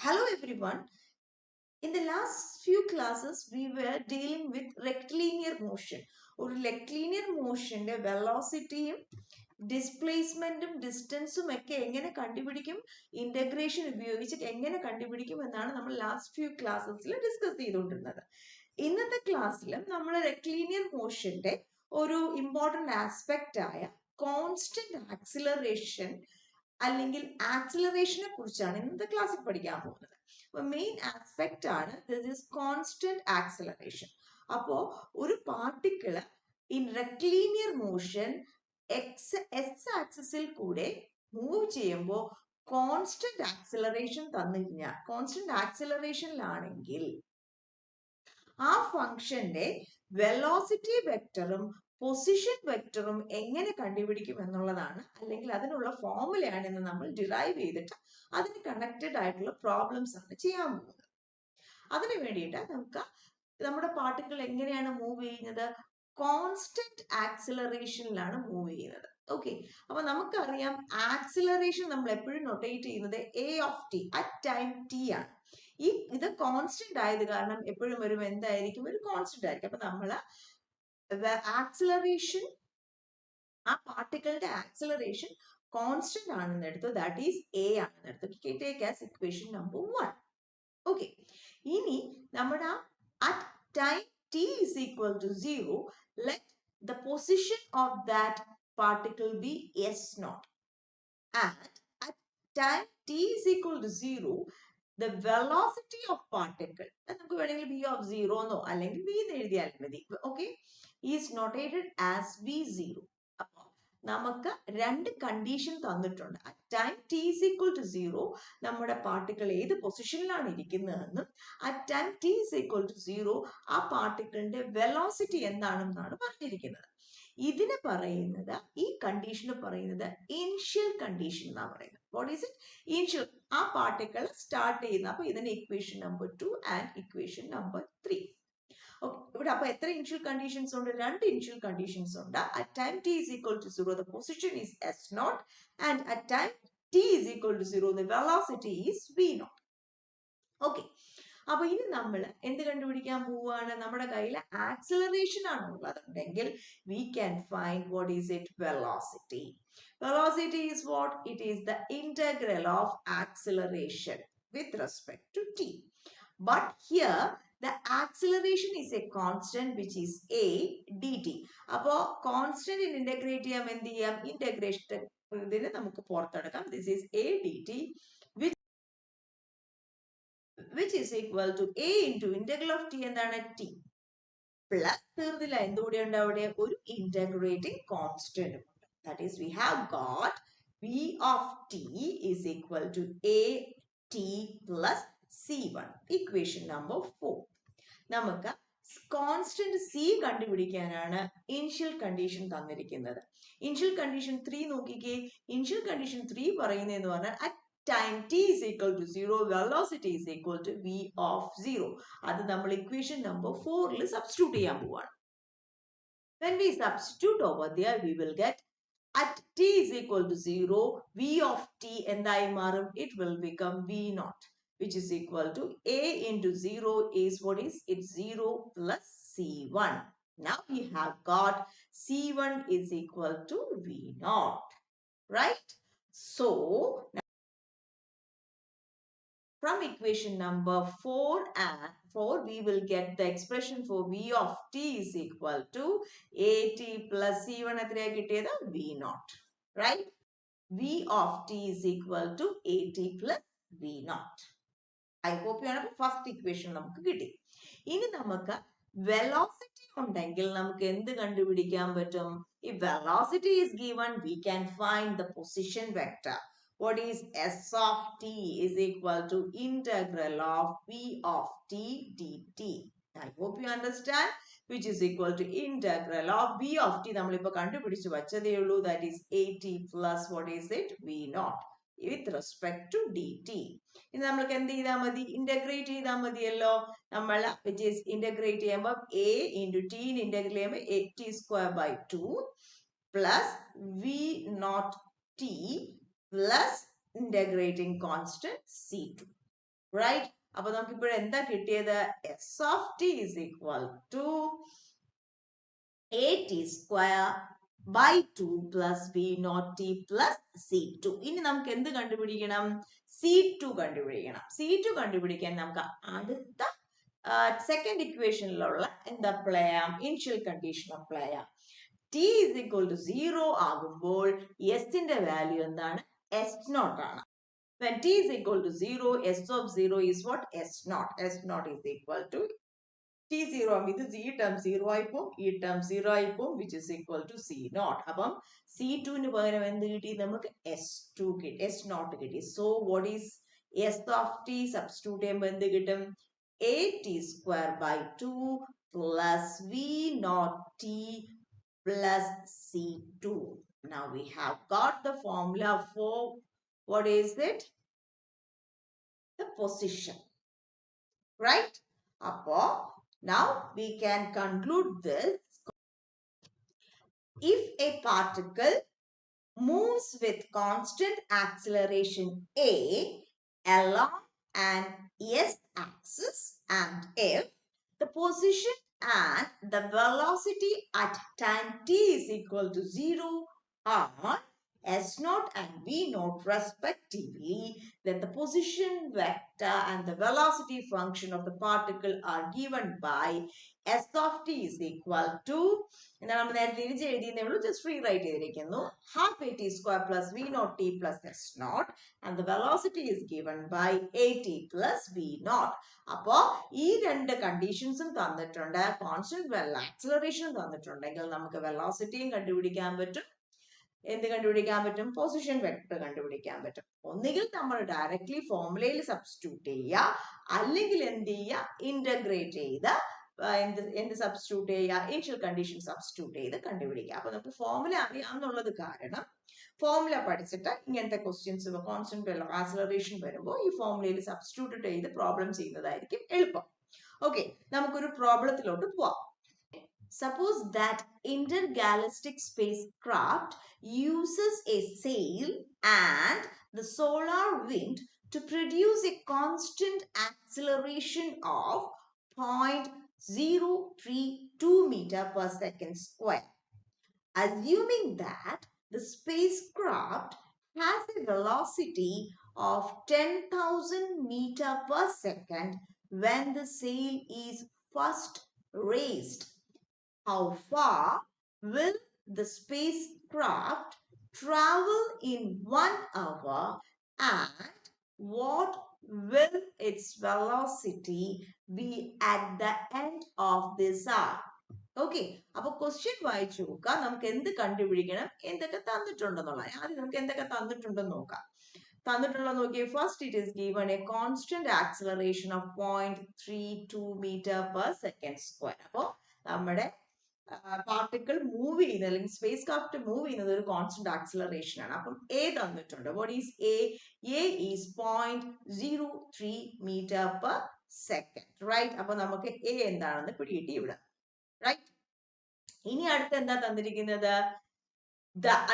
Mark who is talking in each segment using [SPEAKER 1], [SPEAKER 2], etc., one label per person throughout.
[SPEAKER 1] Hello everyone. In the last few classes, we were dealing with rectilinear motion. ഒരു rectilinear motionന്റെ വെലോസിറ്റിയും ഡിസ്പ്ലേസ്മെന്റും ഡിസ്റ്റൻസും ഒക്കെ എങ്ങനെ കണ്ടുപിടിക്കും, integration ഉപയോഗിച്ചിട്ട് എങ്ങനെ കണ്ടുപിടിക്കും എന്നാണ് നമ്മൾ ലാസ്റ്റ് ഫ്യൂ ക്ലാസ്സസിൽ ഡിസ്കസ് ചെയ്തുകൊണ്ടിരുന്നത്. ഇന്നത്തെ ക്ലാസ്സിൽ നമ്മൾ rectilinear മോഷന്റെ ഒരു ഇമ്പോർട്ടന്റ് ആസ്പെക്റ്റ് ആയ കോൺസ്റ്റന്റ് ആക്സിലറേഷൻ അല്ലെങ്കിൽ ആക്സിലറേഷനെ കുറിച്ചാണ് ഇന്നത്തെ ക്ലാസ്സിൽ പഠിക്കാൻ പോകുന്നത്. അപ്പൊ മെയിൻ ആസ്പെക്റ്റ് ആണ് ദിസ് ഈസ് കോൺസ്റ്റന്റ് ആക്സിലറേഷൻ. അപ്പോ ഒരു പാർട്ടിക്കിള് ഇൻ റെക്ലീനിയർ മോഷൻ എസ് ആക്സിസിൽ കൂടെ മൂവ് ചെയ്യുമ്പോൾ കോൺസ്റ്റന്റ് ആക്സിലറേഷൻ തന്നു കഴിഞ്ഞാൽ, കോൺസ്റ്റന്റ് ആക്സിലറേഷനിലാണെങ്കിൽ ആ ഫംഗ്ഷന്റെ വെലോസിറ്റി വെക്ടറും പൊസിഷൻ വെക്ടറും എങ്ങനെ കണ്ടുപിടിക്കും എന്നുള്ളതാണ്, അല്ലെങ്കിൽ അതിനുള്ള ഫോർമുലയാണ് ഇന്ന് നമ്മൾ ഡിറൈവ് ചെയ്തിട്ട് അതിന് കണക്റ്റഡ് ആയിട്ടുള്ള പ്രോബ്ലംസ് ആണ് ചെയ്യാൻ പോകുന്നത്. അതിനു വേണ്ടിയിട്ട് നമുക്ക് നമ്മുടെ പാർട്ടിക്കിൾ എങ്ങനെയാണ് മൂവ് ചെയ്യുന്നത്? കോൺസ്റ്റന്റ് ആക്സിലറേഷനിലാണ് മൂവ് ചെയ്യുന്നത്. ഓക്കെ, അപ്പൊ നമുക്കറിയാം ആക്സിലറേഷൻ നമ്മൾ എപ്പോഴും നൊട്ടേറ്റ് ചെയ്യുന്നത് A of T at time T ആണ്. ഇത് കോൺസ്റ്റന്റ് ആയത് കാരണം എപ്പോഴും വരും എന്തായിരിക്കും, ഒരു കോൺസ്റ്റന്റ് ആയിരിക്കും. അപ്പൊ നമ്മള് ആക്സിലറേഷൻ, ആ പാർട്ടിക്കിളിന്റെ ആക്സിലറേഷൻ കോൺസ്റ്റന്റ് ആണെന്ന് എടുത്തു, ദാറ്റ് ഈസ് എ ആണെന്ന് എടുത്തു. Take as equation number 1. Okay, ഇനി നമ്മുടെ at time t is equal to 0, let the position of that particle be s naught, and at time t is equal to 0, the velocity of particle, നമുക്ക് വേണമെങ്കിൽ v of 0 എന്നോ അല്ലെങ്കിൽ v എന്ന് എഴുതിയാൽ മതി, okay, is notated as v0. അപ്പോൾ നമുക്ക് രണ്ട് കണ്ടീഷൻ തന്നിട്ടുണ്ട്. At time T is equal to 0 നമ്മുടെ പാർട്ടിക്കിൾ ഏത് പൊസിഷനിലാണ് ഇരിക്കുന്നതെന്നും at time T is equal to 0 ആ പാർട്ടിക്കിളിന്റെ വെലോസിറ്റി എന്താണെന്നാണ് പറഞ്ഞിരിക്കുന്നത്. ഇതിന് പറയുന്നത്, ഈ കണ്ടീഷന് പറയുന്നത് ഇനിഷ്യൽ കണ്ടീഷൻ എന്നാണ് പറയുന്നത്. What is it? ഇനിഷ്യൽ, ആ പാർട്ടിക്കിൾ സ്റ്റാർട്ട് ചെയ്യുന്ന. അപ്പൊ ഇതിന്റെ equation number 2 and equation number 3. ഇവിടെ അപ്പൊ എത്ര ഇനിഷ്യൽ കണ്ടീഷൻസ് ഉണ്ട്? രണ്ട് ഇനിഷ്യൽ കണ്ടീഷൻസ് ഉണ്ട്. At time T is equal to 0 the position is s naught, and at time t is equal to 0 the velocity is v naught. Okay, അപ്പൊ ഇനി നമ്മൾ എന്ത് കണ്ടുപിടിക്കാൻ പോവുകയാണ്? നമ്മുടെ കയ്യിൽ ആക്സിലറേഷൻ ആണ് ഉള്ളതെങ്കിൽ we can find what is it? Velocity. Velocity is what? It is the integral of acceleration with respect to t. But here the acceleration is a constant which is a dt. അപ്പോൾ constant integrate ചെയ്യാൻ എന്ത് ചെയ്യാം? Integration ഇതിന് നമുക്ക് പുറത്തെടുക്കാം. This is a dt which is equal to a into integral of t എന്താണ്? t plus തീർന്നില്ല, എന്തുകൂടെ ഉണ്ട് അവിടെ? ഒരു integrating constant. That is, we have got v of t is equal to a t plus c1. Equation number 4. നമുക്ക് constant C കണ്ടുപിടിക്കാനാണ് initial condition തന്നിരിക്കുന്നത്. Initial condition 3 നോക്കിക്കേ. Initial condition 3 പറയുന്നതെന്ന് പറഞ്ഞാൽ at time t is equal to 0 velocity is equal to v of 0. അത് നമ്മൾ equation number 4ൽ substitute ചെയ്യാൻ പോവാണ്. When we substitute over there, we will get at t is equal to 0, v of t എന്തായി മാറും? It will become v naught, which is equal to a into 0 is what is it? 0 plus c1. Now we have got c1 is equal to v naught, right? So from equation number 4 we will get the expression for v of t is equal to at plus c1 എത്രയാ കിട്ടിയത്? v naught, right? v of t is equal to at plus v naught. I hope you are first equation നമുക്ക് കിട്ടി. ഇനി നമുക്ക് velocity ഉണ്ടെങ്കിൽ നമുക്ക് എന്ത് കണ്ടുപിടിക്കാൻ പറ്റും? If velocity is given, we can find the position vector. What is s of t is equal to integral of v of t dt. I hope you understand, which is equal to integral of v of t നമ്മളിപ്പോൾ കണ്ടുപിടിച്ചു വച്ചതേ ഉള്ളൂ. That is at plus what is it? v naught with respect to dt. ഇനി നമ്മൾക്ക് എന്ത് ചെയ്താൽ മതി? Integrate ചെയ്താൽ മതിയല്ലോ. നമ്മൾ which is integrate ചെയ്യുമ്പോൾ a into t ഇന്റഗ്രേറ്റ് ചെയ്യുമ്പോൾ a t square by 2 plus v naught t plus integrating constant c2. Right. അപ്പൊ നമുക്ക് ഇപ്പോൾ എന്താ കിട്ടിയത്? S of T is equal to AT square by 2 plus V naught T plus C2. ഇനി നമുക്ക് എന്ത് കണ്ടുപിടിക്കണം? C2 കണ്ടുപിടിക്കണം. C2 കണ്ടുപിടിക്കാൻ നമുക്ക് അടുത്ത സെക്കൻഡ് ഇക്വേഷനിലുള്ള എന്താ അപ്ലൈ ചെയ്യാം? ഇനിഷ്യൽ കണ്ടീഷൻ അപ്ലൈ ചെയ്യാം. T is equal to 0 ആകുമ്പോൾ S ന്റെ വാല്യൂ എന്താണ്? S0 ആണ്. When T is equal to 0, S of 0 is what? S0. S0 is equal to T0 ആകുമ്പോൾ ഇത് ഈ ടേം 0 ആയിപ്പോ, ഈ ടേം 0 ആയിപ്പോ, which is equal to C0. അപ്പം C2 ന് പകരം എന്ത് കിട്ടി? നമുക്ക് S2 കിട്ടി, S0 കിട്ടി. So what is S of T? Substitute ചെയ്യുമ്പോൾ എന്ത് കിട്ടും? AT square by 2 plus V naught T plus C2. Now we have got the formula for what is it? The position. Right? Appo now we can conclude this. If a particle moves with constant acceleration A along an S axis, and if the position and the velocity at time t is equal to 0 are S0 and V0 respectively, then the position vector and the velocity function of the particle are given by S of t is equal to, just rewrite half AT square plus V0 T plus S0, and the velocity is given by AT plus V0. അപ്പോ ഈ രണ്ട് കണ്ടീഷൻസും തന്നിട്ടുണ്ട്. Constant acceleration തന്നിട്ടുണ്ടെങ്കിൽ നമുക്ക് വെലോസിറ്റിയും കണ്ടുപിടിക്കാൻ പറ്റും. എന്ത് കണ്ടുപിടിക്കാൻ പറ്റും? പൊസിഷൻ വെക്ടർ കണ്ടുപിടിക്കാൻ പറ്റും. ഒന്നുകിൽ നമ്മൾ ഡയറക്ട്ലി ഫോർമുലയിൽ സബ്സ്റ്റിറ്റ്യൂട്ട് ചെയ്യുക, അല്ലെങ്കിൽ എന്ത് ചെയ്യുക? ഇന്റഗ്രേറ്റ് ചെയ്ത് എന്ത് സബ്സ്റ്റിറ്റ്യൂട്ട് ചെയ്യുക? ഇനിഷ്യൽ കണ്ടീഷൻ സബ്സ്റ്റിറ്റ്യൂട്ട് ചെയ്ത് കണ്ടുപിടിക്കുക. അപ്പൊ നമുക്ക് ഫോർമുല അറിയാമെന്നുള്ളത് കാരണം ഫോർമുല പഠിച്ചിട്ട് ഇങ്ങനത്തെ ക്വസ്റ്റ്യൻസ് കോൺസ്റ്റന്റ് ആക്സിലറേഷൻ വരുമ്പോൾ ഈ ഫോർമുലയിൽ സബ്സ്റ്റിറ്റ്യൂട്ട് ചെയ്ത് പ്രോബ്ലം ചെയ്യുന്നതായിരിക്കും എളുപ്പം. ഓക്കെ, നമുക്കൊരു പ്രോബ്ലത്തിലോട്ട് പോവാം. Suppose that intergalactic spacecraft uses a sail and the solar wind to produce a constant acceleration of 0.032 meter per second square. Assuming that the spacecraft has a velocity of 10,000 meter per second when the sail is first raised, how far will the spacecraft travel in 1 hour, and what will its velocity be at the end of this hour? Okay, അപ്പൊ question വായിച്ചു നോക്കാം. നമുക്ക് എന്ത് കണ്ടുപിടിക്കണം, എന്തൊക്കെ തന്നിട്ടുണ്ടെന്നുള്ള. ആദ്യം നമുക്ക് എന്തൊക്കെ തന്നിട്ടുണ്ടെന്ന് നോക്കാം. തന്നിട്ടുള്ള നോക്കിയേ. First it is given a constant acceleration of 0.32 metre per second square. അപ്പോൾ നമ്മുടെ പാർട്ടിക്കിൾ മൂവ് ചെയ്യുന്നത് അല്ലെങ്കിൽ സ്പേസ് ക്രാഫ്റ്റ് മൂവ് ചെയ്യുന്നത് ഒരു കോൺസ്റ്റന്റ് ആക്സിലറേഷൻ ആണ്. അപ്പം എ തന്നിട്ടുണ്ട്. What is A? A is 0.03 metre per second. Right. അപ്പൊ നമുക്ക് എ എന്താണെന്ന് പിടികിട്ടി ഇവിടെ. റൈറ്റ്. ഇനി അടുത്ത് എന്താ തന്നിരിക്കുന്നത്?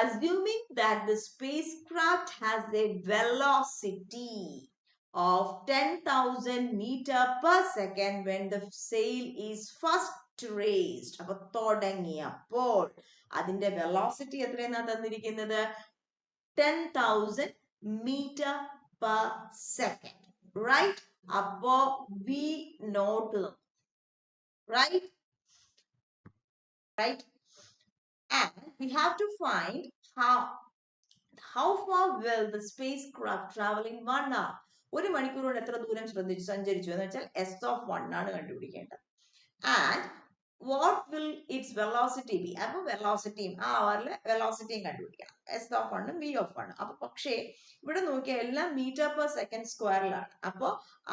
[SPEAKER 1] Assuming that the spacecraft has a velocity of 10,000 meter per second when the sail is first raised. അപ്പൊ തുടങ്ങിയപ്പോൾ അതിന്റെ വെലോസിറ്റി എത്രയെന്നാ തന്നിരിക്കുന്നത്? 10,000 meter per second. Right? അപ്പോ V0, right? Right? And we have to find how far will the spacecraft travel in 1 hour. ഒരു മണിക്കൂർ കൊണ്ട് എത്ര ദൂരം സഞ്ചരിച്ചു എന്ന് വെച്ചാൽ S of 1 ആണ് കണ്ടുപിടിക്കേണ്ടത്. And what will its velocity be? അപ്പൊ വെലോസിറ്റിയും ആ അവറിൽ വെലോസിറ്റിയും കണ്ടുപിടിക്കണം. S of 1 V of 1. അപ്പൊ പക്ഷേ ഇവിടെ നോക്കിയാൽ എല്ലാം മീറ്റർ പെർ സെക്കൻഡ് സ്ക്വയറിലാണ്. അപ്പൊ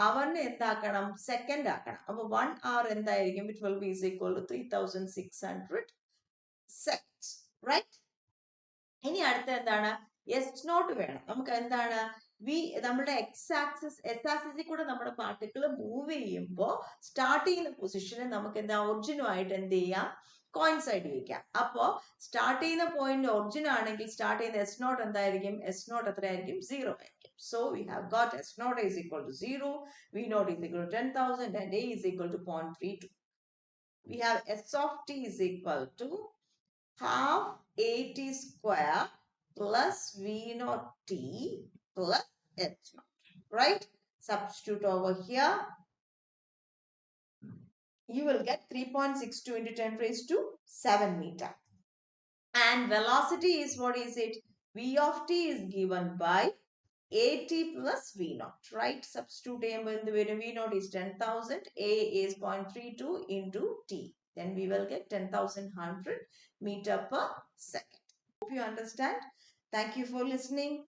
[SPEAKER 1] അവറിനെ എന്താക്കണം? സെക്കൻഡ് ആക്കണം. അപ്പൊ 1 hour എന്തായിരിക്കും? It will be equal to 3600 seconds. Right? ഇനി അടുത്ത എന്താണ്? S0 വേണം. നമുക്ക് എന്താണ്? നമ്മുടെ എസ് ആക്സിസിൽ കൂടെ നമ്മുടെ പാർട്ടിക്കിൾ മൂവ് ചെയ്യുമ്പോൾ സ്റ്റാർട്ട് ചെയ്യുന്ന പൊസിഷനെ നമുക്ക് എന്താ ഒറിജിനുമായിട്ട് എന്ത് ചെയ്യാം? കോയിൻസൈഡ് ചെയ്യിക്കാം. അപ്പോ സ്റ്റാർട്ട് ചെയ്യുന്ന പോയിന്റ് ഒറിജിൻ ആണെങ്കിൽ സ്റ്റാർട്ട് ചെയ്യുന്ന S0 എന്തായിരിക്കും? S0 എത്രയായിരിക്കും? 0 ആയിരിക്കും. So we have got S naught is equal to 0, V naught is equal to 10,000 and A is equal to 0.32. We have S of t is equal to half AT square plus V naught t plus H naught. Right? Substitute over here. You will get 3.62 into 10 raised to 7 meter. And velocity is, what is it? V of t is given by AT plus V naught, right? Substitute A in the way V naught is 10,000, A is 0.32 into T. Then we will get 10,100 meter per second. Hope you understand. Thank you for listening.